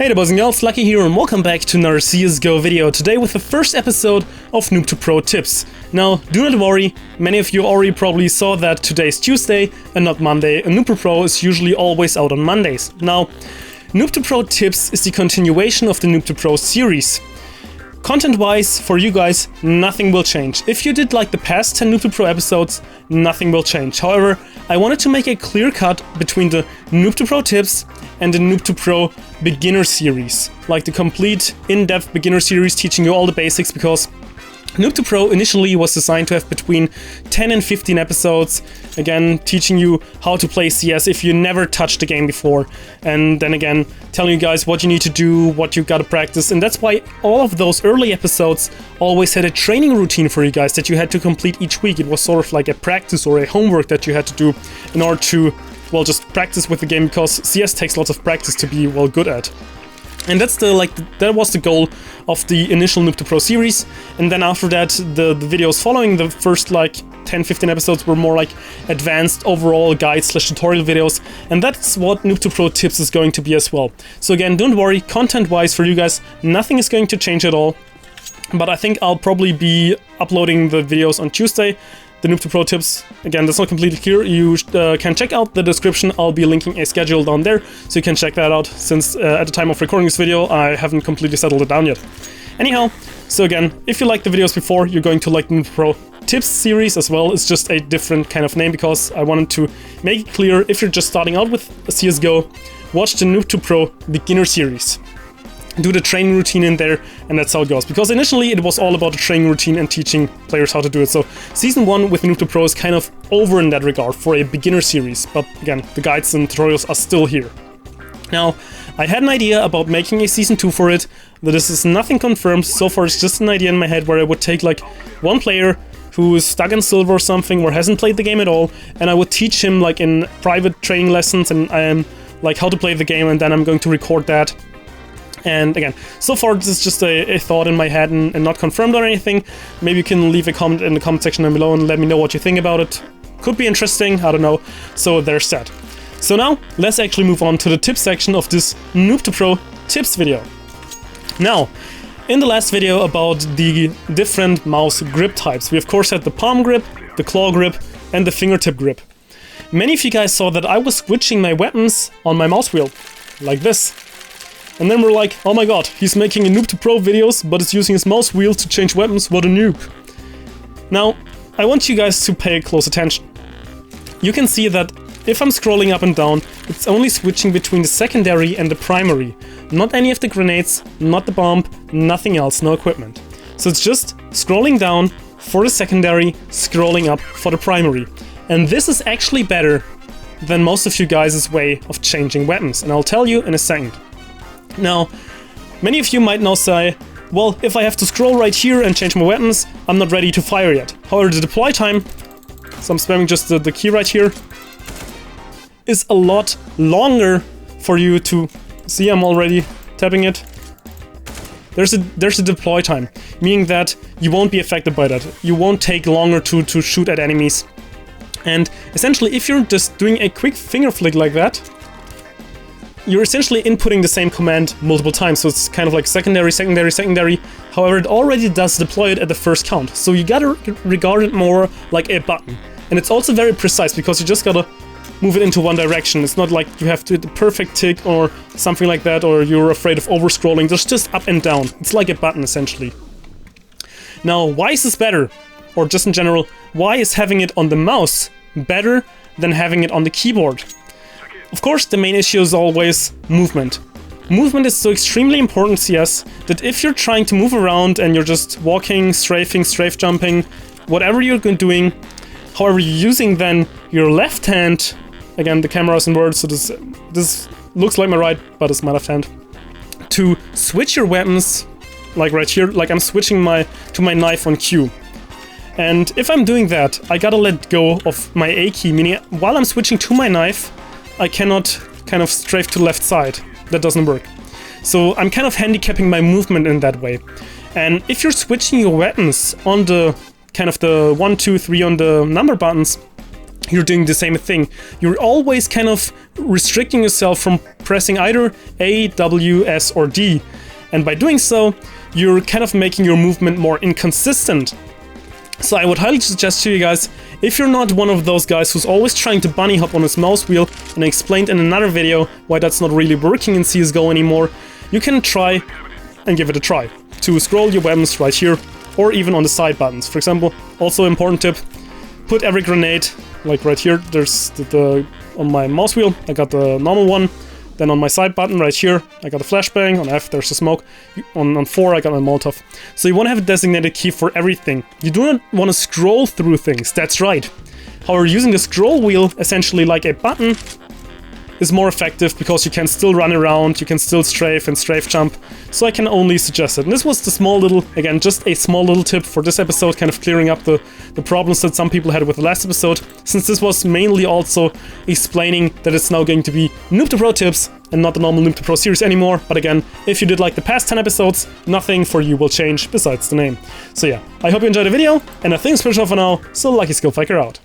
Hey there boys and girls, Lucky here and welcome back to another CSGO video, today with the first episode of Noob to Pro tips. Now, do not worry, many of you already probably saw that today is Tuesday and not Monday, and Noob to Pro is usually always out on Mondays. Now, Noob to Pro tips is the continuation of the Noob to Pro series. Content-wise, for you guys, nothing will change. If you did like the past 10 Noob to Pro episodes, nothing will change. However, I wanted to make a clear cut between the Noob to Pro tips and the Noob to Pro beginner series. Like the complete in-depth beginner series teaching you all the basics, because Noob to Pro initially was designed to have between 10 and 15 episodes, again teaching you how to play CS if you never touched the game before, and then again telling you guys what you need to do, what you gotta practice. And that's why all of those early episodes always had a training routine for you guys that you had to complete each week. It was sort of like a practice or a homework that you had to do in order to, well, just practice with the game, because CS takes lots of practice to be, well, good at. And that's that was the goal of the initial Noob to Pro series. And then after that, the videos following the first like 10-15 episodes were more like advanced overall guides / tutorial videos, and that's what Noob to Pro tips is going to be as well. So again, don't worry, content wise for you guys, nothing is going to change at all. But I think I'll probably be uploading the videos on Tuesday. The Noob to Pro tips, again, that's not completely clear. You can check out the description. I'll be linking a schedule down there, so you can check that out, since at the time of recording this video, I haven't completely settled it down yet. Anyhow, so again, if you liked the videos before, you're going to like the Noob to Pro tips series as well. It's just a different kind of name, because I wanted to make it clear, if you're just starting out with CSGO, watch the Noob to Pro beginner series. Do the training routine in there, and that's how it goes. Because initially it was all about the training routine and teaching players how to do it. So Season 1 with Noob to Pro is kind of over in that regard for a beginner series. But again, the guides and tutorials are still here. Now, I had an idea about making a Season 2 for it. This is nothing confirmed. So far it's just an idea in my head where I would take like one player who is stuck in silver or something, or hasn't played the game at all, and I would teach him like in private training lessons and like how to play the game, and then I'm going to record that. And again, so far this is just a thought in my head and not confirmed or anything. Maybe you can leave a comment in the comment section down below and let me know what you think about it. Could be interesting, I don't know. So there's that. So now, let's actually move on to the tip section of this Noob to Pro tips video. Now, in the last video about the different mouse grip types, we of course had the palm grip, the claw grip, and the fingertip grip. Many of you guys saw that I was switching my weapons on my mouse wheel, like this. And then we're like, oh my god, he's making a Noob to Pro videos, but is using his mouse wheel to change weapons, what a noob. Now, I want you guys to pay close attention. You can see that if I'm scrolling up and down, it's only switching between the secondary and the primary. Not any of the grenades, not the bomb, nothing else, no equipment. So it's just scrolling down for the secondary, scrolling up for the primary. And this is actually better than most of you guys' way of changing weapons, and I'll tell you in a second. Now, many of you might now say, well, if I have to scroll right here and change my weapons, I'm not ready to fire yet. However, the deploy time, so I'm spamming just the key right here, is a lot longer for you to see. I'm already tapping it. There's a deploy time, meaning that you won't be affected by that. You won't take longer to shoot at enemies. And essentially, if you're just doing a quick finger flick like that, you're essentially inputting the same command multiple times, so it's kind of like secondary, secondary, secondary. However, it already does deploy it at the first count, so you gotta regard it more like a button. And it's also very precise, because you just gotta move it into one direction. It's not like you have to hit the perfect tick or something like that, or you're afraid of over-scrolling. There's just up and down. It's like a button, essentially. Now, why is this better? Or just in general, why is having it on the mouse better than having it on the keyboard? Of course, the main issue is always movement. Movement is so extremely important in CS that if you're trying to move around and you're just walking, strafing, strafe jumping, whatever you're doing, however you're using then your left hand, again the camera is inverted, so this looks like my right, but it's my left hand, to switch your weapons, like right here, like I'm switching to my knife on Q. And if I'm doing that, I gotta let go of my A key, meaning while I'm switching to my knife, I cannot kind of strafe to the left side. That doesn't work. So I'm kind of handicapping my movement in that way. And if you're switching your weapons on the kind of the 1, 2, 3 on the number buttons, you're doing the same thing. You're always kind of restricting yourself from pressing either A, W, S, or D. And by doing so, you're kind of making your movement more inconsistent. So I would highly suggest to you guys, if you're not one of those guys who's always trying to bunny hop on his mouse wheel, and I explained in another video why that's not really working in CSGO anymore, you can try and give it a try. To scroll your weapons right here, or even on the side buttons. For example, also important tip, put every grenade, like right here, there's on my mouse wheel, I got the normal one. Then on my side button right here, I got a flashbang. On F, there's a smoke. On 4, I got a Molotov. So you want to have a designated key for everything. You do not want to scroll through things, that's right. However, using the scroll wheel, essentially like a button, is more effective because you can still run around, you can still strafe and strafe jump. So I can only suggest it. And this was the small little, again, just a small little tip for this episode, kind of clearing up the problems that some people had with the last episode, since this was mainly also explaining that it's now going to be Noob to Pro tips and not the normal Noob to Pro series anymore. But again, if you did like the past 10 episodes, nothing for you will change besides the name. So yeah, I hope you enjoyed the video, and I think it's pretty all for now, so luckySkillFaker out.